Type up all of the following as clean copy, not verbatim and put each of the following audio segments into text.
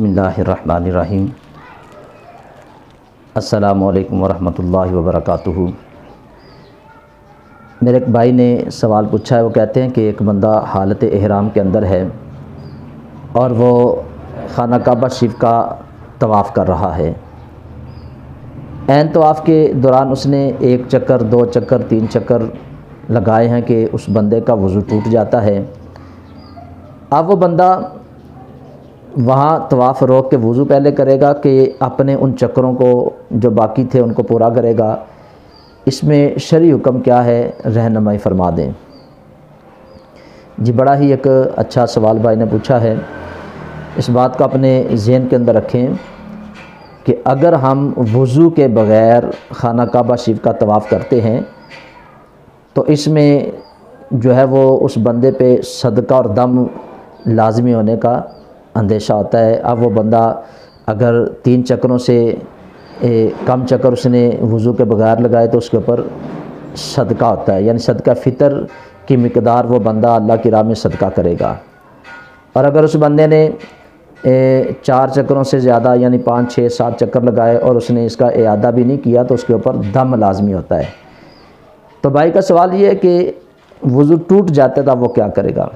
بسم اللہ الرحمن الرحیم۔ السلام علیکم ورحمۃ اللہ وبرکاتہ۔ میرے ایک بھائی نے سوال پوچھا ہے، وہ کہتے ہیں کہ ایک بندہ حالت احرام کے اندر ہے اور وہ خانہ کعبہ شریف کا طواف کر رہا ہے۔ عین طواف کے دوران اس نے 1 چکر 2 چکر 3 چکر لگائے ہیں کہ اس بندے کا وضو ٹوٹ جاتا ہے۔ اب وہ بندہ وہاں طواف روک کے وضو پہلے کرے گا کہ اپنے ان چکروں کو جو باقی تھے ان کو پورا کرے گا؟ اس میں شرعی حکم کیا ہے، رہنمائی فرما دیں۔ جی بڑا ہی ایک اچھا سوال بھائی نے پوچھا ہے۔ اس بات کو اپنے ذہن کے اندر رکھیں کہ اگر ہم وضو کے بغیر خانہ کعبہ شریف کا طواف کرتے ہیں تو اس میں جو ہے وہ اس بندے پہ صدقہ اور دم لازمی ہونے کا اندیشہ ہوتا ہے۔ اب وہ بندہ اگر 3 چکروں سے کم چکر اس نے وضو کے بغیر لگائے تو اس کے اوپر صدقہ ہوتا ہے، یعنی صدقہ فطر کی مقدار وہ بندہ اللہ کی راہ میں صدقہ کرے گا۔ اور اگر اس بندے نے 4 چکروں سے زیادہ یعنی 5 6 7 چکر لگائے اور اس نے اس کا اعادہ بھی نہیں کیا تو اس کے اوپر دم لازمی ہوتا ہے۔ تو بھائی کا سوال یہ ہے کہ وضو ٹوٹ جاتا تھا وہ کیا کرے گا؟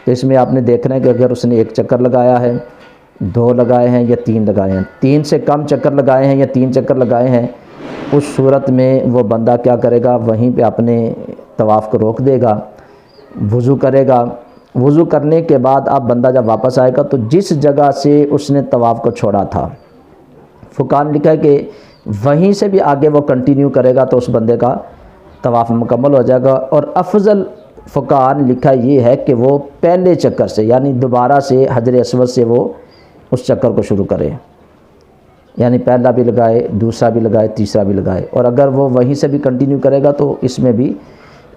تو اس میں آپ نے دیکھنا ہے کہ اگر اس نے 1 چکر لگایا ہے، 2 لگائے ہیں یا 3 لگائے ہیں، 3 سے کم چکر لگائے ہیں یا 3 چکر لگائے ہیں، اس صورت میں وہ بندہ کیا کرے گا؟ وہیں پہ اپنے طواف کو روک دے گا، وضو کرے گا۔ وضو کرنے کے بعد اب بندہ جب واپس آئے گا تو جس جگہ سے اس نے طواف کو چھوڑا تھا، فقہاء نے لکھا ہے کہ وہیں سے بھی آگے وہ کنٹینیو کرے گا تو اس بندے کا طواف مکمل ہو جائے گا۔ اور افضل فقہاء نے لکھا یہ ہے کہ وہ پہلے چکر سے یعنی دوبارہ سے حجر اسود سے وہ اس چکر کو شروع کرے، یعنی پہلا بھی لگائے، دوسرا بھی لگائے، تیسرا بھی لگائے، اور اگر وہ وہیں سے بھی کنٹینیو کرے گا تو اس میں بھی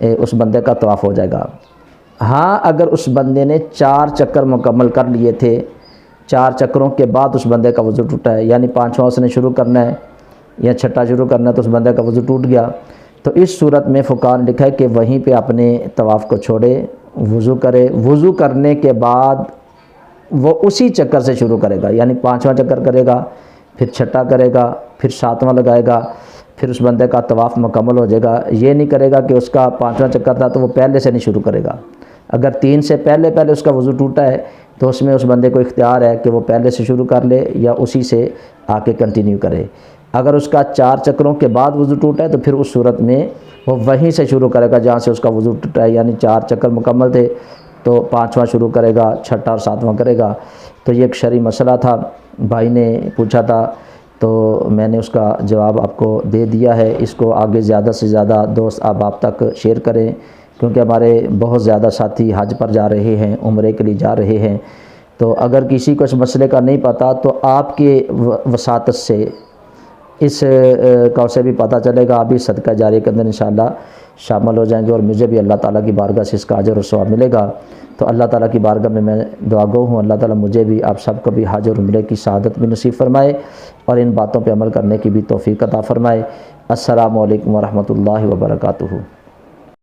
اس بندے کا طواف ہو جائے گا۔ ہاں اگر اس بندے نے 4 چکر مکمل کر لیے تھے، 4 چکروں کے بعد اس بندے کا وضو ٹوٹا ہے، یعنی 5واں اس نے شروع کرنا ہے یا 6ٹھا شروع کرنا ہے تو اس بندے کا وضو ٹوٹ گیا، تو اس صورت میں فقہاء نے لکھا ہے کہ وہیں پہ اپنے طواف کو چھوڑے، وضو کرے، وضو کرنے کے بعد وہ اسی چکر سے شروع کرے گا، یعنی 5واں چکر کرے گا، پھر 6ٹھا کرے گا، پھر 7واں لگائے گا، پھر اس بندے کا طواف مکمل ہو جائے گا۔ یہ نہیں کرے گا کہ اس کا 5واں چکر تھا تو وہ پہلے سے نہیں شروع کرے گا۔ اگر 3 سے پہلے اس کا وضو ٹوٹا ہے تو اس میں اس بندے کو اختیار ہے کہ وہ پہلے سے شروع کر لے یا اسی سے آ کے کنٹینیو کرے۔ اگر اس کا 4 چکروں کے بعد وضو ٹوٹا ہے تو پھر اس صورت میں وہ وہیں سے شروع کرے گا جہاں سے اس کا وضو ٹوٹا ہے، یعنی 4 چکر مکمل تھے تو 5واں شروع کرے گا، 6ٹھا اور 7واں کرے گا۔ تو یہ ایک شرعی مسئلہ تھا، بھائی نے پوچھا تھا تو میں نے اس کا جواب آپ کو دے دیا ہے۔ اس کو آگے زیادہ سے زیادہ دوست آپ تک شیئر کریں، کیونکہ ہمارے بہت زیادہ ساتھی حج پر جا رہے ہیں، عمرے کے لیے جا رہے ہیں۔ تو اگر کسی کو اس مسئلے کا نہیں پتہ تو آپ کے وساطت سے اس کا اسے بھی پتہ چلے گا، آپ بھی صدقہ جاریہ کے اندر انشاءاللہ شامل ہو جائیں گے اور مجھے بھی اللہ تعالیٰ کی بارگاہ سے اس کا اجر و ثواب ملے گا۔ تو اللہ تعالیٰ کی بارگاہ میں دعا گو ہوں، اللہ تعالیٰ مجھے بھی آپ سب کو بھی حج اور عمرے کی سعادت بھی نصیب فرمائے اور ان باتوں پہ عمل کرنے کی بھی توفیق عطا فرمائے۔ السلام علیکم ورحمۃ اللہ وبرکاتہ۔